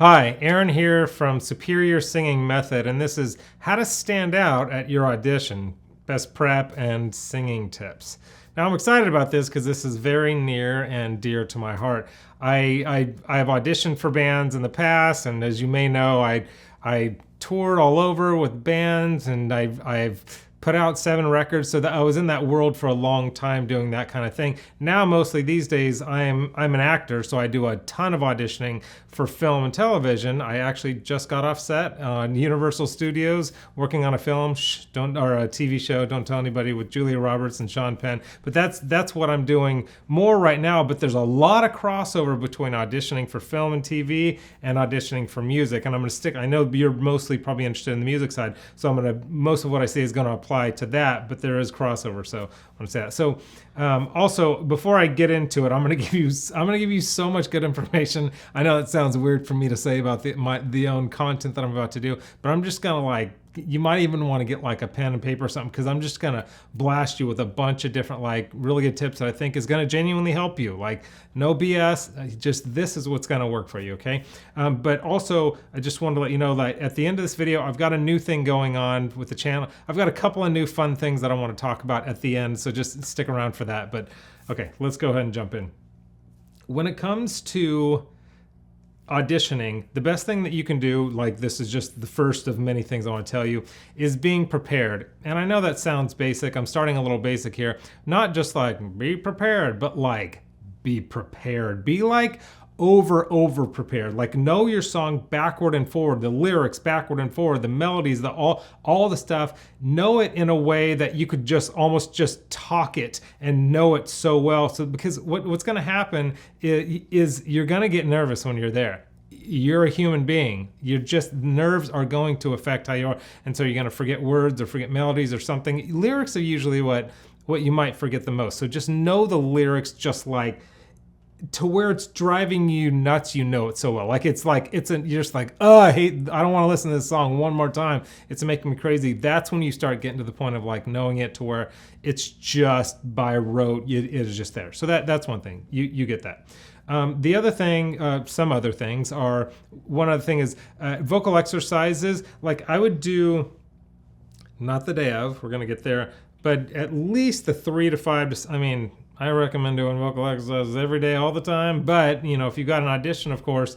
Hi, Aaron here from Superior Singing Method, and this is how to stand out at your audition, best prep and singing tips. Now I'm excited about this because this is very near and dear to my heart. I've auditioned for bands in the past, and as you may know, I toured all over with bands, and I've put out 7 records, so that I was in that world for a long time doing that kind of thing. Now, mostly these days, I'm an actor, so I do a ton of auditioning for film and television. I actually just got off set on Universal Studios working on a film, or a TV show. Don't tell anybody, with Julia Roberts and Sean Penn. But that's what I'm doing more right now. But there's a lot of crossover between auditioning for film and TV and auditioning for music. And I'm going to stick. I know you're mostly probably interested in the music side, so most of what I say is going to apply to that, but there is crossover, so I want to say that. So also, before I get into it, I'm going to give you so much good information. I know it sounds weird for me to say about the own content that I'm about to do, but I'm just going to you might even want to get like a pen and paper or something, because I'm just going to blast you with a bunch of different really good tips that I think is going to genuinely help you. Like, no BS, just this is what's going to work for you, okay? But also, I just wanted to let you know that at the end of this video, I've got a new thing going on with the channel. I've got a couple of new fun things that I want to talk about at the end, so just stick around for that. But okay, let's go ahead and jump in. When it comes to auditioning, the best thing that you can do, this is just the first of many things I want to tell you, is being prepared. And I know that sounds basic. I'm starting a little basic here. Not just be prepared, but be prepared. Be over prepared. Know your song backward and forward, the lyrics backward and forward, the melodies, all the stuff. Know it in a way that you could almost just talk it and know it so well. So because what's going to happen is you're going to get nervous when you're there. You're a human being. Nerves are going to affect how you are, and so you're going to forget words or forget melodies or something. Lyrics are usually what you might forget the most. So just know the lyrics, to where it's driving you nuts. You know it so well. You're just oh, I don't want to listen to this song one more time. It's making me crazy. That's when you start getting to the point of knowing it to where it's just by rote. It is just there. So that's one thing. You get that. The other thing, some other things are, one other thing is vocal exercises. I would do, not the day of, we're going to get there, but at least the 3 to 5 to, I recommend doing vocal exercises every day, all the time. But, if you got an audition, of course,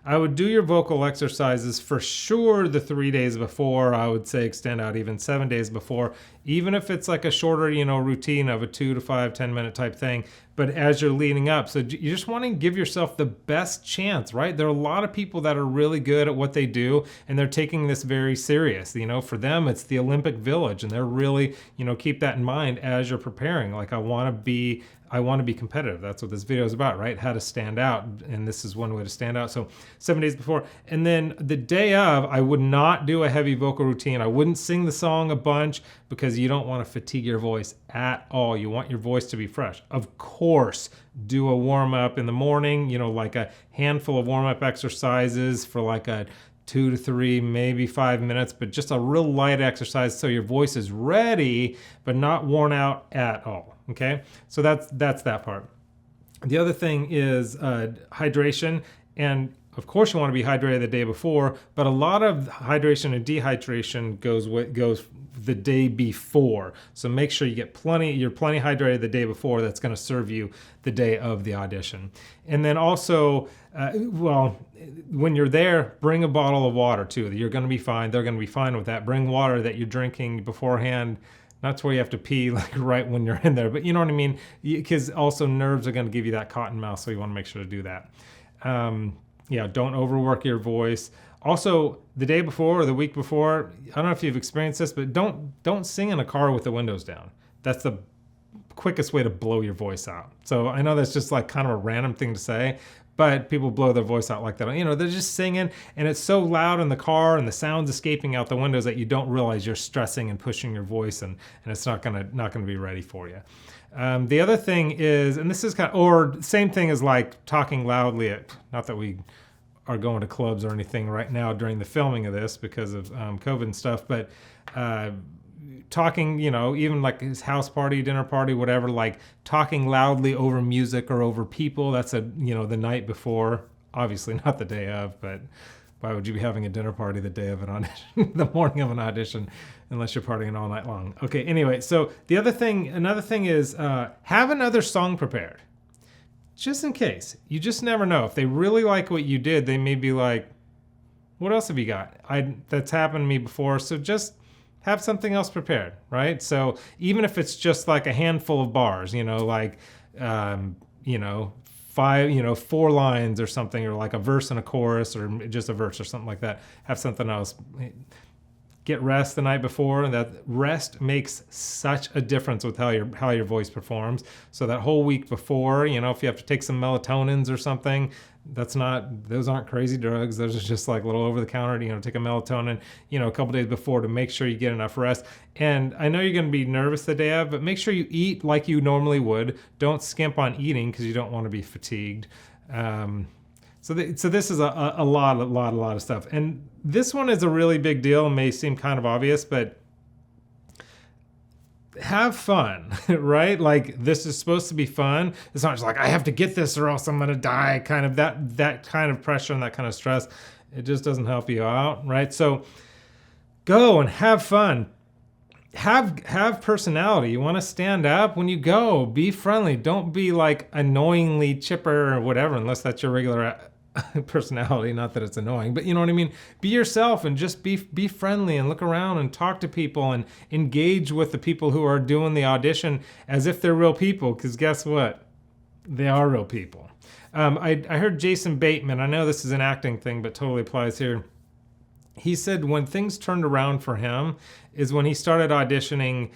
I would do your vocal exercises for sure the 3 days before. I would say extend out even 7 days before, even if it's a shorter, routine of a 2 to 5, 10-minute type thing. But as you're leading up, so you just want to give yourself the best chance, right? There are a lot of people that are really good at what they do, and they're taking this very serious. For them, it's the Olympic Village, and they're really, keep that in mind as you're preparing. I want to be competitive. That's what this video is about, right? How to stand out, and this is one way to stand out. So 7 days before, and then the day of, I would not do a heavy vocal routine. I wouldn't sing the song a bunch, because you don't want to fatigue your voice at all. You want your voice to be fresh. Of course, do a warm-up in the morning, a handful of warm-up exercises for a 2 to 3, maybe 5 minutes, but just a real light exercise so your voice is ready, but not worn out at all, okay? So that's that part. The other thing is hydration, and of course you want to be hydrated the day before, but a lot of hydration and dehydration goes the day before. So make sure you're plenty hydrated the day before. That's going to serve you the day of the audition. And then also, when you're there, bring a bottle of water too. You're going to be fine. They're going to be fine with that. Bring water that you're drinking beforehand. Not to where you have to pee right when you're in there, but you know what I mean? Because also nerves are going to give you that cotton mouth, so you want to make sure to do that. Don't overwork your voice. Also, the day before or the week before, I don't know if you've experienced this, but don't sing in a car with the windows down. That's the quickest way to blow your voice out. So I know that's just kind of a random thing to say, but people blow their voice out like that. They're just singing, and it's so loud in the car, and the sound's escaping out the windows that you don't realize you're stressing and pushing your voice, and it's not gonna be ready for you. The other thing is, and this is same thing as talking loudly not that we are going to clubs or anything right now during the filming of this because of COVID and stuff, but talking, even his house party, dinner party, whatever, talking loudly over music or over people, that's the night before obviously not the day of, but why would you be having a dinner party the day of an audition, the morning of an audition, unless you're partying all night long? Okay, anyway, so another thing is have another song prepared. Just in case. You just never know. If they really like what you did, they may be like, what else have you got? That's happened to me before, so just have something else prepared, right? So even if it's just like a handful of bars, like, 4 lines or something, or like a verse and a chorus, or just a verse or something like that. Have something else. Get rest the night before, and that rest makes such a difference with how your voice performs. So that whole week before, if you have to take some melatonins or something, those aren't crazy drugs. Those are just like little over the counter, take a melatonin, a couple days before to make sure you get enough rest. And I know you're going to be nervous the day of, but make sure you eat like you normally would. Don't skimp on eating because you don't want to be fatigued. So this is a lot of stuff. And this one is a really big deal and may seem kind of obvious, but have fun, right? Like, this is supposed to be fun. It's not just like, I have to get this or else I'm going to die, kind of that kind of pressure and that kind of stress. It just doesn't help you out, right? So go and have fun. Have personality. You want to stand up when you go. Be friendly. Don't be like annoyingly chipper or whatever, unless that's your regular personality. Not that it's annoying, but you know what I mean? Be yourself and just be friendly and look around and talk to people and engage with the people who are doing the audition as if they're real people, because guess what? They are real people. I heard Jason Bateman, I know this is an acting thing, but totally applies here. He said when things turned around for him is when he started auditioning.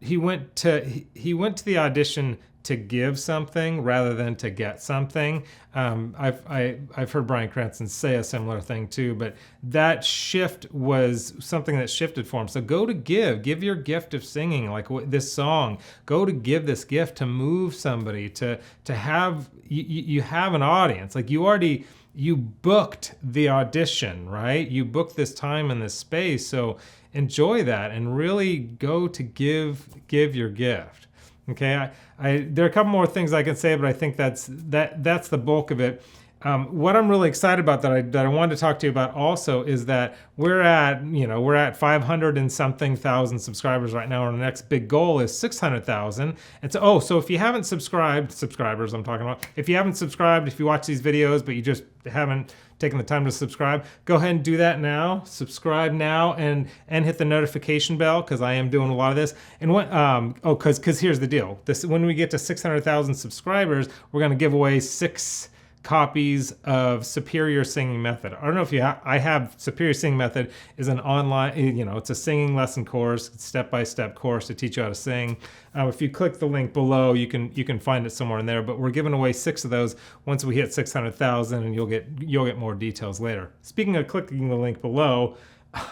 He went to the audition to give something rather than to get something. I've heard Bryan Cranston say a similar thing too, but that shift was something that shifted for him. So go to give your gift of singing, like this song. Go to give this gift to move somebody, to have you have an audience. Like you booked the audition, right? You booked this time and this space, so enjoy that and really go to give your gift. Okay, there are a couple more things I can say, but I think that's the bulk of it. What I'm really excited about that I wanted to talk to you about also is that we're at 500 and something thousand subscribers right now. Our next big goal is 600,000. And so if you haven't subscribers I'm talking about, if you haven't subscribed, if you watch these videos but you just haven't taken the time to subscribe, go ahead and do that now. Subscribe now and hit the notification bell, because I am doing a lot of this. And because here's the deal. When we get to 600,000 subscribers, we're going to give away 6 copies of Superior Singing Method. I don't know if I have Superior Singing Method is an online, it's a singing lesson course, step-by-step course to teach you how to sing. If you click the link below, you can find it somewhere in there, but we're giving away 6 of those once we hit 600,000, and you'll get more details later. Speaking of clicking the link below,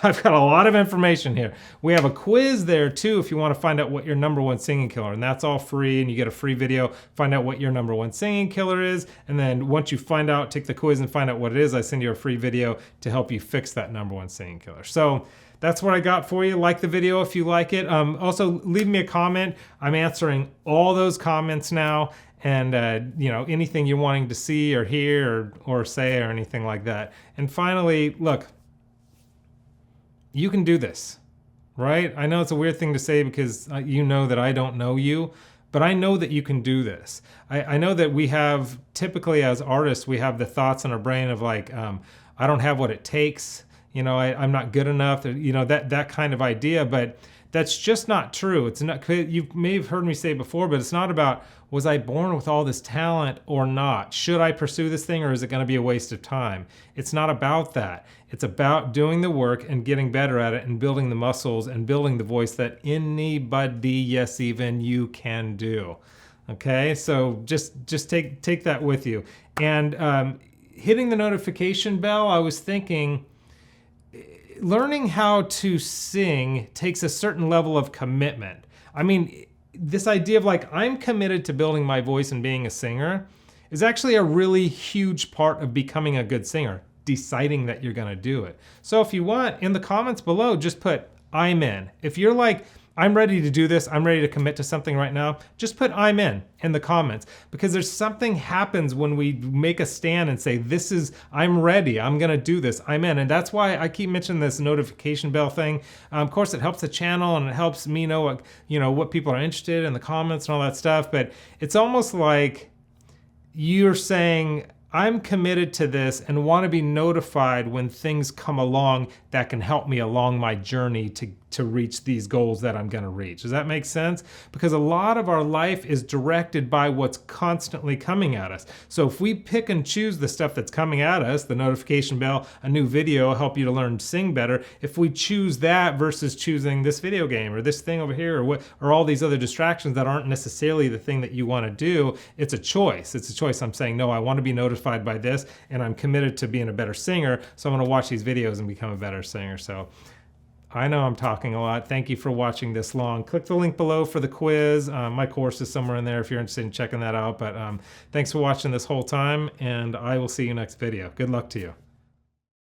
I've got a lot of information here. We have a quiz there too if you want to find out what your #1 singing killer, and that's all free, and you get a free video, find out what your #1 singing killer is, and then once you take the quiz and find out what it is, I send you a free video to help you fix that #1 singing killer. So that's what I got for you. Like the video if you like it. Also, leave me a comment. I'm answering all those comments now, and anything you're wanting to see or hear or say or anything like that. And finally, look, you can do this, right? I know it's a weird thing to say because you know that I don't know you, but I know that you can do this. I know that we have, typically as artists, we have the thoughts in our brain of like, I don't have what it takes, I'm not good enough, that kind of idea, but that's just not true. It's not, you may have heard me say before, but it's not about, was I born with all this talent or not? Should I pursue this thing, or is it going to be a waste of time? It's not about that. It's about doing the work and getting better at it and building the muscles and building the voice that anybody, yes, even you, can do. Okay, so just take that with you. And hitting the notification bell, I was thinking, learning how to sing takes a certain level of commitment. I mean, this idea of like, I'm committed to building my voice and being a singer is actually a really huge part of becoming a good singer, deciding that you're gonna do it. So if you want, in the comments below, just put, I'm in. If you're like, I'm ready to do this, I'm ready to commit to something right now, just put I'm in the comments, because there's something happens when we make a stand and say, I'm ready, I'm gonna do this, I'm in. And that's why I keep mentioning this notification bell thing. Of course, it helps the channel and it helps me know what people are interested in the comments and all that stuff, but it's almost like you're saying, I'm committed to this and want to be notified when things come along that can help me along my journey to reach these goals that I'm going to reach. Does that make sense? Because a lot of our life is directed by what's constantly coming at us. So if we pick and choose the stuff that's coming at us, the notification bell, a new video, help you to learn to sing better, if we choose that versus choosing this video game or this thing over here or all these other distractions that aren't necessarily the thing that you want to do, it's a choice. It's a choice. I'm saying, no, I want to be notified by this and I'm committed to being a better singer, so I'm going to watch these videos and become a better singer. So I know I'm talking a lot. Thank you for watching this long. Click the link below for the quiz. My course is somewhere in there if you're interested in checking that out. But thanks for watching this whole time, and I will see you next video. Good luck to you.